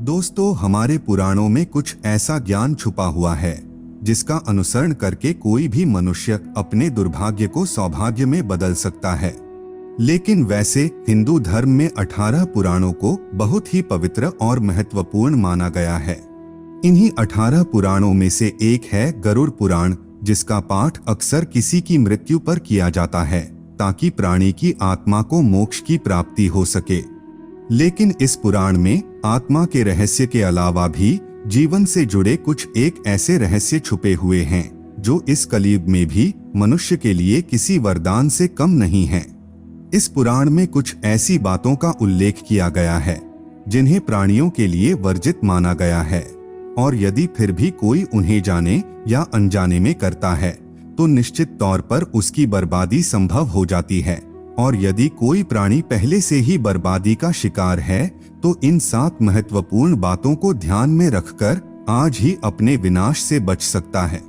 दोस्तों, हमारे पुराणों में कुछ ऐसा ज्ञान छुपा हुआ है जिसका अनुसरण करके कोई भी मनुष्य अपने दुर्भाग्य को सौभाग्य में बदल सकता है। लेकिन वैसे हिंदू धर्म में 18 पुराणों को बहुत ही पवित्र और महत्वपूर्ण माना गया है। इन्हीं 18 पुराणों में से एक है गरुड़ पुराण, जिसका पाठ अक्सर किसी की मृत्यु पर किया जाता है ताकि प्राणी की आत्मा को मोक्ष की प्राप्ति हो सके। लेकिन इस पुराण में आत्मा के रहस्य के अलावा भी जीवन से जुड़े कुछ एक ऐसे रहस्य छुपे हुए हैं जो इस कलयुग में भी मनुष्य के लिए किसी वरदान से कम नहीं है। इस पुराण में कुछ ऐसी बातों का उल्लेख किया गया है जिन्हें प्राणियों के लिए वर्जित माना गया है, और यदि फिर भी कोई उन्हें जाने या अनजाने में करता है तो निश्चित तौर पर उसकी बर्बादी संभव हो जाती है। और यदि कोई प्राणी पहले से ही बर्बादी का शिकार है तो इन 7 महत्वपूर्ण बातों को ध्यान में रखकर आज ही अपने विनाश से बच सकता है।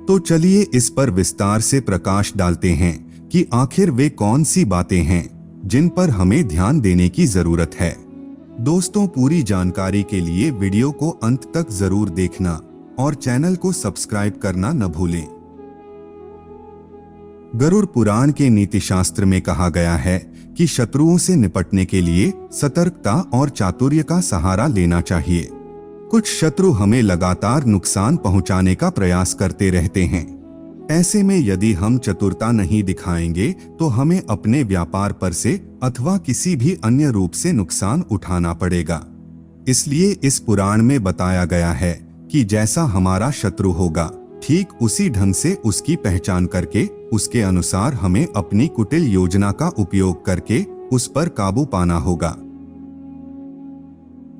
तो चलिए इस पर विस्तार से प्रकाश डालते हैं कि आखिर वे कौन सी बातें हैं जिन पर हमें ध्यान देने की जरूरत है। दोस्तों, पूरी जानकारी के लिए वीडियो को अंत तक जरूर देखना और चैनल को सब्सक्राइब करना न भूलें। गरुड़ पुराण के नीति शास्त्र में कहा गया है कि शत्रुओं से निपटने के लिए सतर्कता और चातुर्य का सहारा लेना चाहिए। कुछ शत्रु हमें लगातार नुकसान पहुंचाने का प्रयास करते रहते हैं। ऐसे में यदि हम चतुरता नहीं दिखाएंगे तो हमें अपने व्यापार पर से अथवा किसी भी अन्य रूप से नुकसान उठाना पड़ेगा। इसलिए इस पुराण में बताया गया है कि जैसा हमारा शत्रु होगा ठीक उसी ढंग से उसकी पहचान करके उसके अनुसार हमें अपनी कुटिल योजना का उपयोग करके उस पर काबू पाना होगा।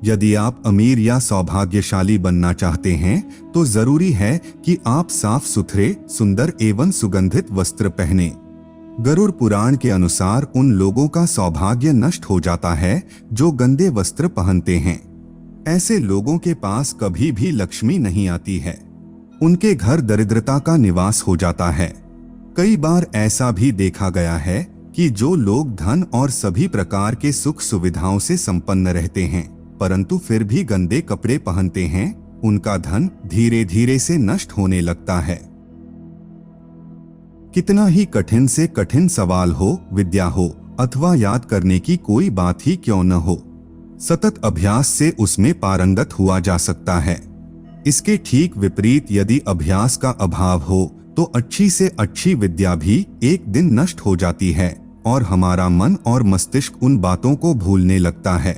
यदि आप अमीर या सौभाग्यशाली बनना चाहते हैं तो जरूरी है कि आप साफ सुथरे, सुंदर एवं सुगंधित वस्त्र पहने। गरुड़ पुराण के अनुसार उन लोगों का सौभाग्य नष्ट हो जाता है जो गंदे वस्त्र पहनते हैं। ऐसे लोगों के पास कभी भी लक्ष्मी नहीं आती है, उनके घर दरिद्रता का निवास हो जाता है। कई बार ऐसा भी देखा गया है कि जो लोग धन और सभी प्रकार के सुख सुविधाओं से संपन्न रहते हैं परंतु फिर भी गंदे कपड़े पहनते हैं, उनका धन धीरे धीरे से नष्ट होने लगता है। कितना ही कठिन से कठिन सवाल हो, विद्या हो अथवा याद करने की कोई बात ही क्यों न हो, सतत अभ्यास से उसमें पारंगत हुआ जा सकता है। इसके ठीक विपरीत यदि अभ्यास का अभाव हो तो अच्छी से अच्छी विद्या भी एक दिन नष्ट हो जाती है और हमारा मन और मस्तिष्क उन बातों को भूलने लगता है।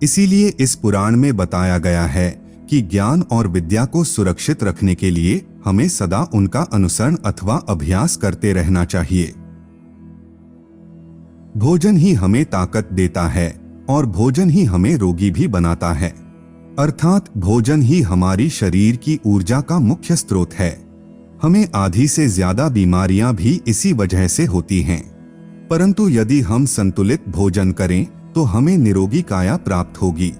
इसीलिए इस पुराण में बताया गया है कि ज्ञान और विद्या को सुरक्षित रखने के लिए हमें सदा उनका अनुसरण अथवा अभ्यास करते रहना चाहिए। भोजन ही हमें ताकत देता है और भोजन ही हमें रोगी भी बनाता है, अर्थात भोजन ही हमारी शरीर की ऊर्जा का मुख्य स्रोत है। हमें आधी से ज्यादा बीमारियां भी इसी वजह से होती हैं। परंतु यदि हम संतुलित भोजन करें तो हमें निरोगी काया प्राप्त होगी।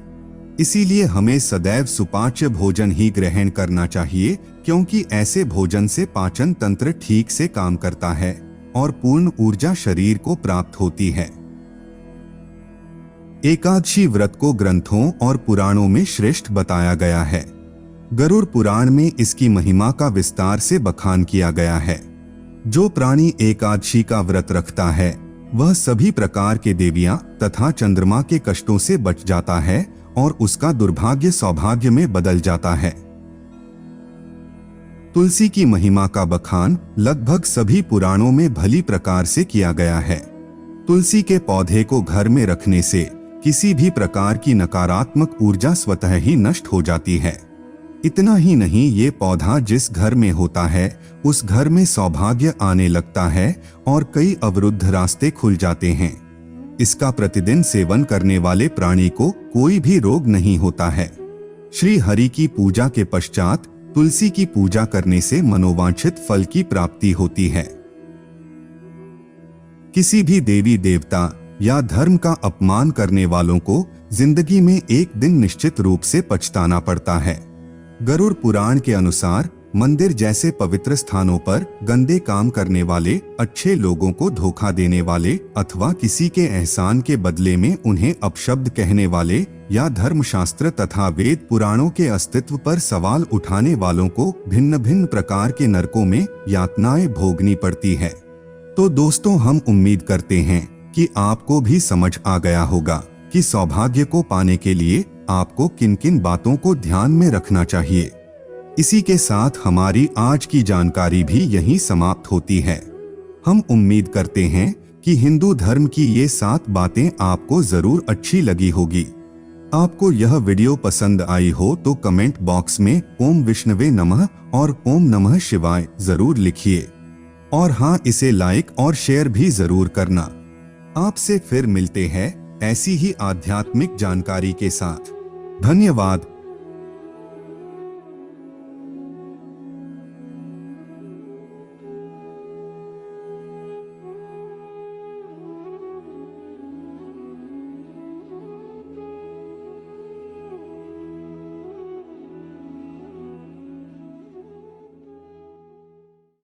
इसीलिए हमें सदैव सुपाच्य भोजन ही ग्रहण करना चाहिए, क्योंकि ऐसे भोजन से पाचन तंत्र ठीक से काम करता है और पूर्ण ऊर्जा शरीर को प्राप्त होती है। एकादशी व्रत को ग्रंथों और पुराणों में श्रेष्ठ बताया गया है। गरुड़ पुराण में इसकी महिमा का विस्तार से बखान किया गया है। जो प्राणी एकादशी का व्रत रखता है वह सभी प्रकार के देवियां तथा चंद्रमा के कष्टों से बच जाता है और उसका दुर्भाग्य सौभाग्य में बदल जाता है। तुलसी की महिमा का बखान लगभग सभी पुराणों में भली प्रकार से किया गया है। तुलसी के पौधे को घर में रखने से किसी भी प्रकार की नकारात्मक ऊर्जा स्वतः ही नष्ट हो जाती है। इतना ही नहीं, ये पौधा जिस घर में होता है उस घर में सौभाग्य आने लगता है और कई अवरुद्ध रास्ते खुल जाते हैं। इसका प्रतिदिन सेवन करने वाले प्राणी को कोई भी रोग नहीं होता है। श्री हरि की पूजा के पश्चात तुलसी की पूजा करने से मनोवांछित फल की प्राप्ति होती है। किसी भी देवी देवता या धर्म का अपमान करने वालों को जिंदगी में एक दिन निश्चित रूप से पछताना पड़ता है। गरुड़ पुराण के अनुसार मंदिर जैसे पवित्र स्थानों पर गंदे काम करने वाले, अच्छे लोगों को धोखा देने वाले अथवा किसी के एहसान के बदले में उन्हें अपशब्द कहने वाले या धर्मशास्त्र तथा वेद पुराणों के अस्तित्व पर सवाल उठाने वालों को भिन्न भिन्न प्रकार के नरकों में यातनाएं भोगनी पड़ती है। तो दोस्तों, हम उम्मीद करते हैं कि आपको भी समझ आ गया होगा कि सौभाग्य को पाने के लिए आपको किन किन बातों को ध्यान में रखना चाहिए। इसी के साथ हमारी आज की जानकारी भी यहीं समाप्त होती है। हम उम्मीद करते हैं कि हिंदू धर्म की ये 7 बातें आपको जरूर अच्छी लगी होगी। आपको यह वीडियो पसंद आई हो तो कमेंट बॉक्स में ओम विष्णवे नमः और ओम नमः शिवाय जरूर लिखिए। और हाँ, इसे लाइक और शेयर भी जरूर करना। आपसे फिर मिलते हैं ऐसी ही आध्यात्मिक जानकारी के साथ। धन्यवाद।